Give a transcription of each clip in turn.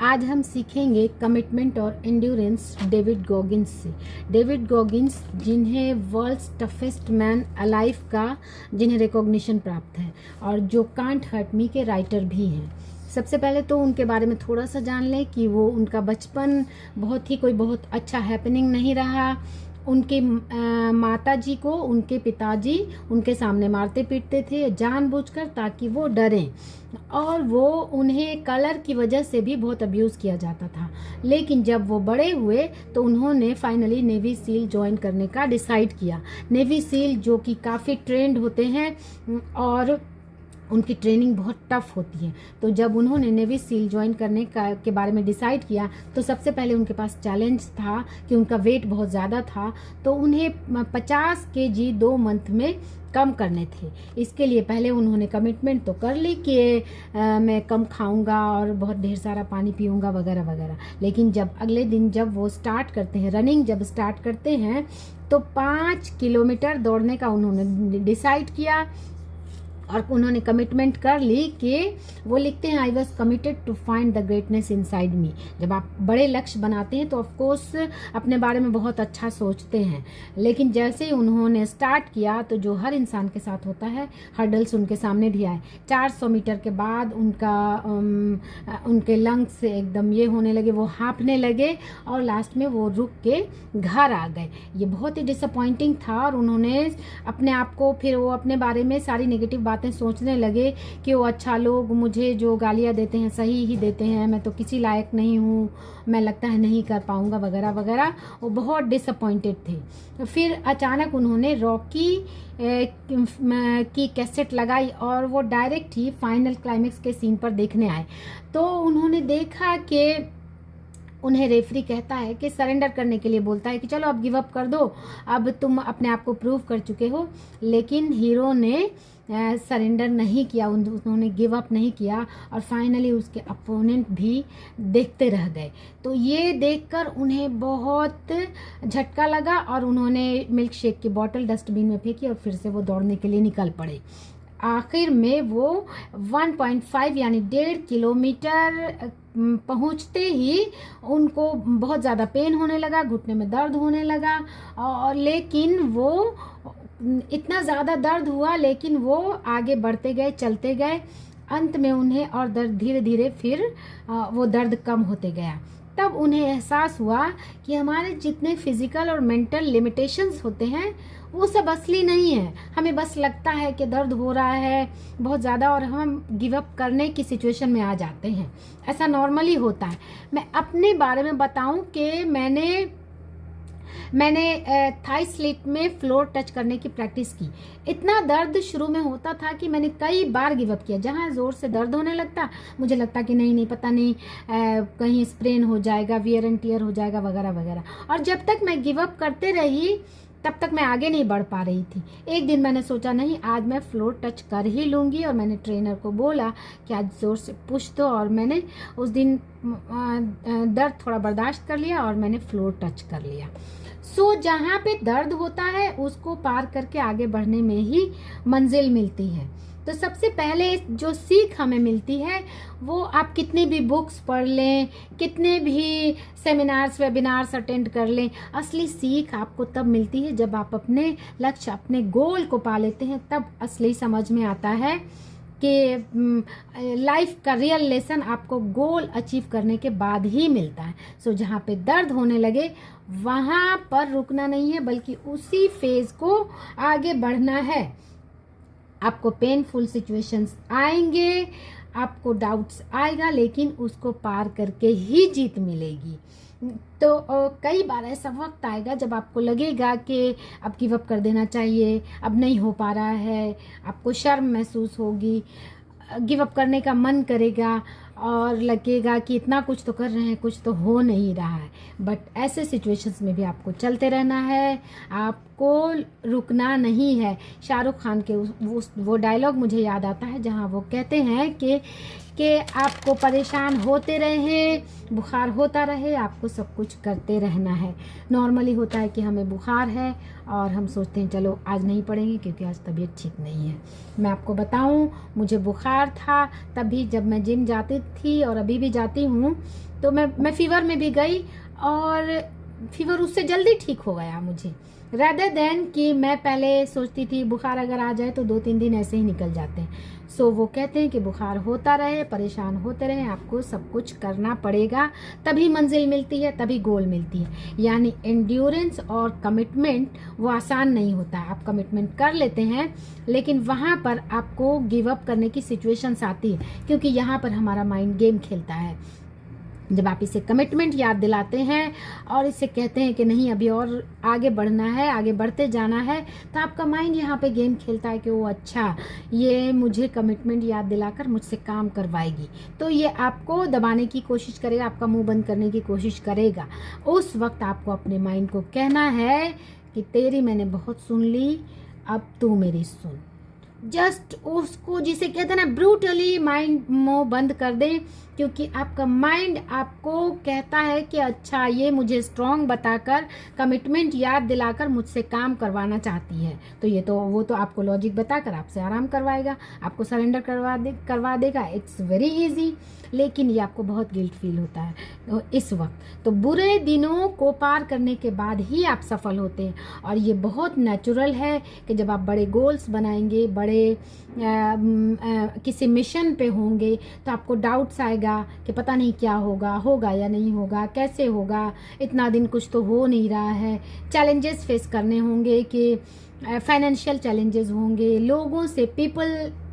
आज हम सीखेंगे कमिटमेंट और एंड्योरेंस डेविड गॉगिंस से। डेविड गॉगिंस जिन्हें वर्ल्ड्स टफेस्ट मैन अलाइव का जिन्हें रिकॉग्निशन प्राप्त है और जो कांट हर्ट मी के राइटर भी हैं। सबसे पहले तो उनके बारे में थोड़ा सा जान लें कि वो उनका बचपन बहुत अच्छा हैपनिंग नहीं रहा। उनके माता जी को उनके पिताजी उनके सामने मारते पीटते थे जानबूझकर ताकि वो डरें, और वो उन्हें कलर की वजह से भी बहुत अब्यूज़ किया जाता था। लेकिन जब वो बड़े हुए तो उन्होंने फाइनली नेवी सील ज्वाइन करने का डिसाइड किया। नेवी सील जो कि काफ़ी ट्रेंड होते हैं और उनकी ट्रेनिंग बहुत टफ होती है। तो जब उन्होंने नेवी सील ज्वाइन करने के बारे में डिसाइड किया तो सबसे पहले उनके पास चैलेंज था कि उनका वेट बहुत ज़्यादा था, तो उन्हें 50 केजी 2 मंथ में कम करने थे। इसके लिए पहले उन्होंने कमिटमेंट तो कर ली कि मैं कम खाऊंगा और बहुत ढेर सारा पानी पीऊंगा वगैरह वगैरह। लेकिन जब अगले दिन जब वो स्टार्ट करते हैं, रनिंग जब स्टार्ट करते हैं, तो 5 किलोमीटर दौड़ने का उन्होंने डिसाइड किया और उन्होंने कमिटमेंट कर ली कि वो लिखते हैं, I was committed to find the greatness inside me. जब आप बड़े लक्ष्य बनाते हैं तो ऑफकोर्स अपने बारे में बहुत अच्छा सोचते हैं, लेकिन जैसे ही उन्होंने स्टार्ट किया तो जो हर इंसान के साथ होता है, हर्डल्स उनके सामने भी आए। 400 मीटर के बाद उनके लंग्स एकदम ये होने लगे, वो हाँफने लगे और लास्ट में वो रुक के घर आ गए। ये बहुत ही डिसअपॉइंटिंग था और उन्होंने अपने आप को, फिर वो अपने बारे में सारी नेगेटिव बातें सोचने लगे कि वो अच्छा, लोग मुझे जो गालियां देते हैं सही ही देते हैं, मैं तो किसी लायक नहीं हूँ, मैं लगता है नहीं कर पाऊंगा वगैरह वगैरह। वो बहुत डिसअपॉइंटेड थे। फिर अचानक उन्होंने रॉकी की कैसेट लगाई और वो डायरेक्ट ही फाइनल क्लाइमेक्स के सीन पर देखने आए। तो उन्होंने देखा कि उन्हें रेफरी कहता है कि सरेंडर करने के लिए बोलता है कि चलो अब गिव अप कर दो, अब तुम अपने आप को प्रूव कर चुके हो। लेकिन हीरो ने सरेंडर नहीं किया, उन्होंने गिव अप नहीं किया और फाइनली उसके अपोनेंट भी देखते रह गए। तो ये देखकर उन्हें बहुत झटका लगा और उन्होंने मिल्क शेक की बोतल डस्टबिन में फेंकी और फिर से वो दौड़ने के लिए निकल पड़े। आखिर में वो 1.5 यानी 1.5 किलोमीटर पहुंचते ही उनको बहुत ज़्यादा पेन होने लगा, घुटने में दर्द होने लगा, और लेकिन वो इतना ज़्यादा दर्द हुआ लेकिन वो आगे बढ़ते गए, चलते गए। अंत में उन्हें और दर्द धीरे धीरे फिर वो दर्द कम होते गया। तब उन्हें एहसास हुआ कि हमारे जितने फिजिकल और मेंटल लिमिटेशंस होते हैं वो सब असली नहीं है। हमें बस लगता है कि दर्द हो रहा है बहुत ज़्यादा और हम गिव अप करने की सिचुएशन में आ जाते हैं। ऐसा नॉर्मली होता है। मैं अपने बारे में बताऊं कि मैंने थाई स्लिट में फ्लोर टच करने की प्रैक्टिस की। इतना दर्द शुरू में होता था कि मैंने कई बार गिव अप किया। जहाँ ज़ोर से दर्द होने लगता मुझे लगता कि नहीं पता नहीं कहीं स्प्रेन हो जाएगा, वियर एंड टियर हो जाएगा वगैरह वगैरह। और जब तक मैं गिव अप करते रही तब तक मैं आगे नहीं बढ़ पा रही थी। एक दिन मैंने सोचा नहीं, आज मैं फ्लोर टच कर ही लूँगी, और मैंने ट्रेनर को बोला कि आज ज़ोर से पुश दो, और मैंने उस दिन दर्द थोड़ा बर्दाश्त कर लिया और मैंने फ्लोर टच कर लिया। जहाँ पे दर्द होता है उसको पार करके आगे बढ़ने में ही मंजिल मिलती है। तो सबसे पहले जो सीख हमें मिलती है वो आप कितनी भी बुक्स पढ़ लें, कितने भी सेमिनार्स वेबिनार्स अटेंड कर लें, असली सीख आपको तब मिलती है जब आप अपने लक्ष्य, अपने गोल को पा लेते हैं। तब असली समझ में आता है कि लाइफ का रियल लेसन आपको गोल अचीव करने के बाद ही मिलता है। जहाँ पे दर्द होने लगे वहाँ पर रुकना नहीं है, बल्कि उसी फेज को आगे बढ़ना है। आपको पेनफुल सिचुएशंस आएंगे, आपको डाउट्स आएगा, लेकिन उसको पार करके ही जीत मिलेगी। तो कई बार ऐसा वक्त आएगा जब आपको लगेगा कि अब गिव अप कर देना चाहिए, अब नहीं हो पा रहा है, आपको शर्म महसूस होगी, गिव अप करने का मन करेगा और लगेगा कि इतना कुछ तो कर रहे हैं, कुछ तो हो नहीं रहा है। बट ऐसे सिचुएशंस में भी आपको चलते रहना है, आपको रुकना नहीं है। शाहरुख खान के वो डायलॉग मुझे याद आता है जहां वो कहते हैं कि कि आपको परेशान होते रहे, बुखार होता रहे, आपको सब कुछ करते रहना है। नॉर्मली होता है कि हमें बुखार है और हम सोचते हैं चलो आज नहीं पढ़ेंगे क्योंकि आज तबीयत ठीक नहीं है। मैं आपको बताऊं, मुझे बुखार था तभी जब मैं जिम जाती थी और अभी भी जाती हूँ, तो मैं फीवर में भी गई और फीवर उससे जल्दी ठीक हो गया मुझे, रादर देन कि मैं पहले सोचती थी बुखार अगर आ जाए तो 2-3 दिन ऐसे ही निकल जाते हैं। सो वो कहते हैं कि बुखार होता रहे, परेशान होते रहे, आपको सब कुछ करना पड़ेगा, तभी मंजिल मिलती है, तभी गोल मिलती है। यानी एंड्योरेंस और कमिटमेंट वो आसान नहीं होता है। आप कमिटमेंट कर लेते हैं लेकिन वहाँ पर आपको गिव अप करने की सिचुएशंस आती है, क्योंकि यहाँ पर हमारा माइंड गेम खेलता है। जब आप इसे कमिटमेंट याद दिलाते हैं और इसे कहते हैं कि नहीं अभी और आगे बढ़ना है, आगे बढ़ते जाना है, तो आपका माइंड यहाँ पे गेम खेलता है कि वो अच्छा ये मुझे कमिटमेंट याद दिलाकर मुझसे काम करवाएगी, तो ये आपको दबाने की कोशिश करेगा, आपका मुंह बंद करने की कोशिश करेगा। उस वक्त आपको अपने माइंड को कहना है कि तेरी मैंने बहुत सुन ली, अब तू मेरी सुन। जस्ट उसको जिसे कहते हैं ना ब्रूटली माइंड मुंह बंद कर दें, क्योंकि आपका माइंड आपको कहता है कि अच्छा ये मुझे स्ट्रॉन्ग बताकर कमिटमेंट याद दिलाकर मुझसे काम करवाना चाहती है, तो ये तो वो तो आपको लॉजिक बताकर आपसे आराम करवाएगा, आपको सरेंडर करवा देगा। इट्स वेरी इजी, लेकिन ये आपको बहुत गिल्ट फील होता है इस वक्त। तो बुरे दिनों को पार करने के बाद ही आप सफल होते हैं, और ये बहुत नेचुरल है कि जब आप बड़े गोल्स बनाएंगे, बड़े किसी मिशन पे होंगे, तो आपको डाउट्स आएगा कि पता नहीं क्या होगा, होगा या नहीं होगा, कैसे होगा, इतना दिन कुछ तो हो नहीं रहा है। चैलेंजेस फेस करने होंगे कि फाइनेंशियल चैलेंजेस होंगे, लोगों से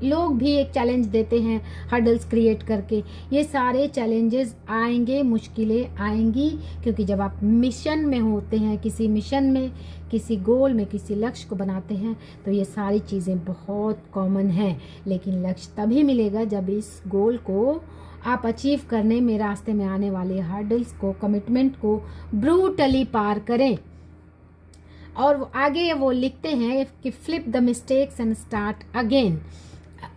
लोग भी एक चैलेंज देते हैं हर्डल्स क्रिएट करके। ये सारे चैलेंजेस आएंगे, मुश्किलें आएंगी, क्योंकि जब आप मिशन में होते हैं, किसी मिशन में, किसी गोल में, किसी लक्ष्य को बनाते हैं, तो ये सारी चीज़ें बहुत कॉमन हैं। लेकिन लक्ष्य तभी मिलेगा जब इस गोल को आप अचीव करने में रास्ते में आने वाले हर्डल्स को, कमिटमेंट को ब्रूटली पार करें। और आगे वो लिखते हैं कि flip the mistakes and start again.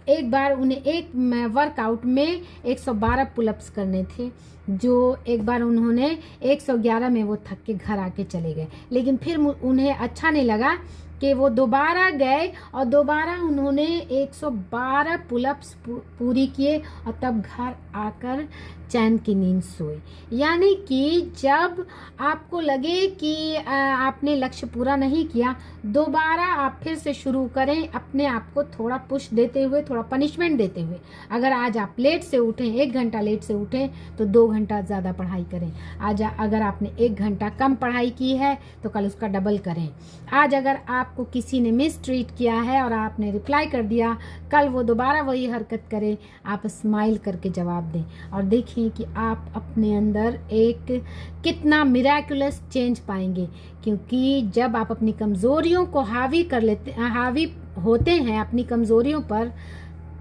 एक बार उन्हें एक वर्कआउट में 112 पुलअप्स करने थे, जो एक बार उन्होंने 111 में वो थक के घर आके चले गए, लेकिन फिर उन्हें अच्छा नहीं लगा कि वो दोबारा गए और दोबारा उन्होंने 112 पुलअप्स पूरी किए और तब घर आकर चैन की नींद सोए। यानी कि जब आपको लगे कि आपने लक्ष्य पूरा नहीं किया, दोबारा आप फिर से शुरू करें, अपने आप को थोड़ा पुश देते हुए, थोड़ा पनिशमेंट देते हुए। अगर आज आप लेट से उठें, 1 घंटा लेट से उठें, तो 2 घंटा ज़्यादा पढ़ाई करें। आज अगर आपने 1 घंटा कम पढ़ाई की है तो कल उसका डबल करें। आज अगर आपको किसी ने मिस ट्रीट किया है और आपने रिप्लाई कर दिया, कल वो दोबारा वही हरकत करे, आप स्माइल करके जवाब दें और देखें कि आप अपने अंदर एक कितना मिराकुलस चेंज पाएंगे। क्योंकि जब आप अपनी कमज़ोरियों को हावी होते हैं अपनी कमज़ोरियों पर,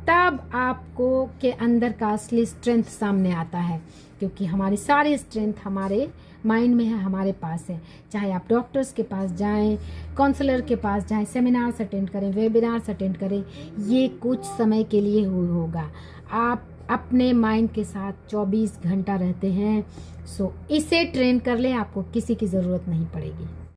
तब आपको के अंदर का असली स्ट्रेंथ सामने आता है। क्योंकि हमारी सारी स्ट्रेंथ हमारे माइंड में है, हमारे पास है। चाहे आप डॉक्टर्स के पास जाएं, काउंसलर के पास जाएं, सेमिनार्स अटेंड करें, वेबिनार्स अटेंड करें, ये कुछ समय के लिए होगा। आप अपने माइंड के साथ 24 घंटा रहते हैं। सो इसे ट्रेन कर लें, आपको किसी की ज़रूरत नहीं पड़ेगी।